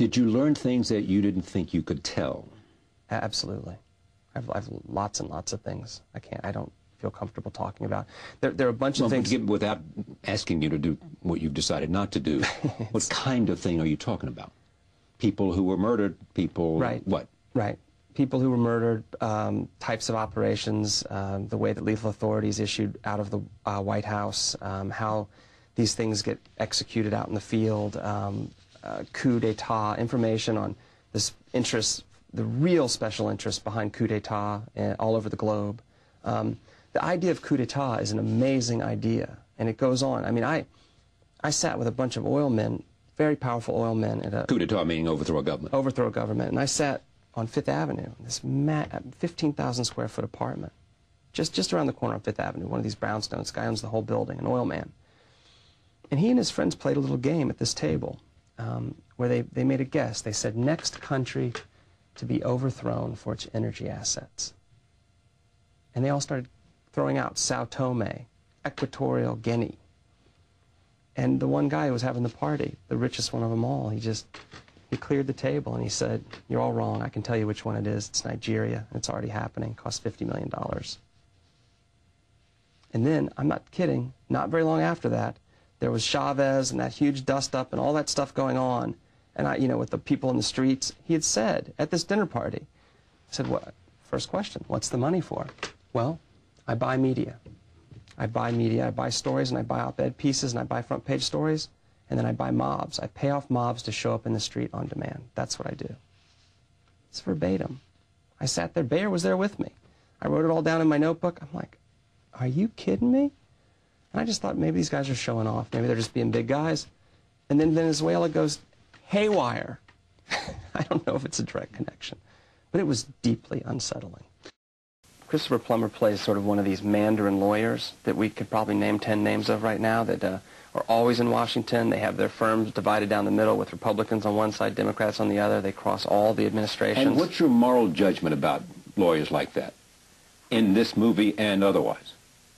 Did you learn things that you didn't think you could tell? Absolutely. I've lots and lots of things I don't feel comfortable talking about. There are a bunch of things... Without asking you to do what you've decided not to do, what kind of thing are you talking about? People who were murdered, people... Right. What? Right. People who were murdered, types of operations, the way that lethal authority is issued out of the White House, how these things get executed out in the field, coup d'etat, information on this interest, the real special interest behind coup d'etat all over the globe. The idea of coup d'etat is an amazing idea, and it goes on. I mean, I sat with a bunch of oil men, very powerful oil men at a... Coup d'etat meaning overthrow a government. Overthrow a government. And I sat on Fifth Avenue, this 15,000 square foot apartment, just around the corner on Fifth Avenue, one of these brownstones. This guy owns the whole building, an oil man. And he and his friends played a little game at this table where they made a guess. They said, next country to be overthrown for its energy assets. And they all started throwing out Sao Tome, Equatorial Guinea. And the one guy who was having the party, the richest one of them all, he cleared the table and he said, you're all wrong. I can tell you which one it is. It's Nigeria. It's already happening. It costs $50 million. And then, I'm not kidding, not very long after that, there was Chavez and that huge dust-up and all that stuff going on. And with the people in the streets, he had said at this dinner party, I said, what? First question, what's the money for? Well, I buy media. I buy stories, and I buy op-ed pieces, and I buy front-page stories, and then I buy mobs. I pay off mobs to show up in the street on demand. That's what I do. It's verbatim. I sat there. Bayer was there with me. I wrote it all down in my notebook. I'm like, are you kidding me? And I just thought maybe these guys are showing off. Maybe they're just being big guys. And then Venezuela goes haywire. I don't know if it's a direct connection, but it was deeply unsettling. Christopher Plummer plays sort of one of these Mandarin lawyers that we could probably name 10 names of right now that are always in Washington. They have their firms divided down the middle with Republicans on one side, Democrats on the other. They cross all the administrations. And what's your moral judgment about lawyers like that in this movie and otherwise?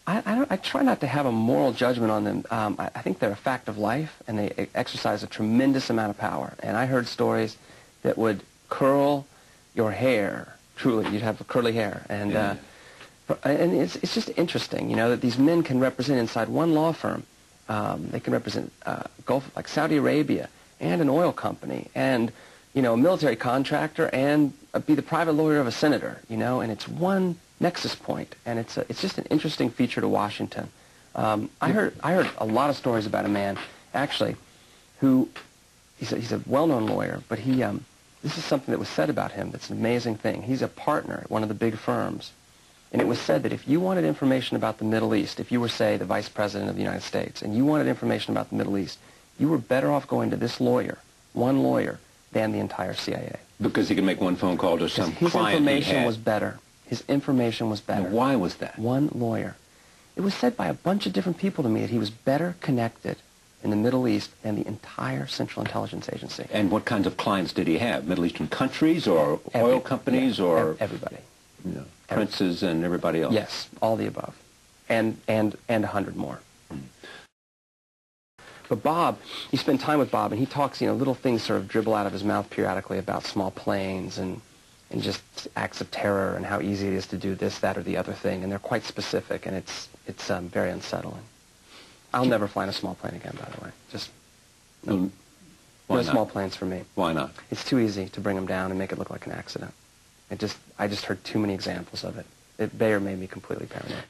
I try not to have a moral judgment on them. I think they're a fact of life, and they exercise a tremendous amount of power. And I heard stories that would curl your hair. Truly, you'd have curly hair. And it's just interesting, that these men can represent inside one law firm. They can represent Gulf, like Saudi Arabia, and an oil company, and a military contractor, and be the private lawyer of a senator. And it's one nexus point, and it's just an interesting feature to Washington. I heard a lot of stories about a man, actually, who he's a well-known lawyer, but this is something that was said about him that's an amazing thing. He's a partner at one of the big firms, and it was said that if you wanted information about the Middle East, if you were, say, the Vice President of the United States, and you wanted information about the Middle East, you were better off going to this lawyer, one lawyer, than the entire CIA. Because he could make one phone call to some client he had. His information was better. His information was better. Now, why was that? One lawyer. It was said by a bunch of different people to me that he was better connected in the Middle East than the entire Central Intelligence Agency. And what kinds of clients did he have? Middle Eastern countries or oil companies or... Everybody. Princes and everybody else? Yes, all the above. And 100 more. But Bob, you spend time with Bob, and he talks, little things sort of dribble out of his mouth periodically about small planes and just acts of terror and how easy it is to do this, that, or the other thing. And they're quite specific, and it's very unsettling. I'll never fly in a small plane again, by the way. Just no small planes for me. Why not? It's too easy to bring them down and make it look like an accident. I just heard too many examples of it. Bayer made me completely paranoid.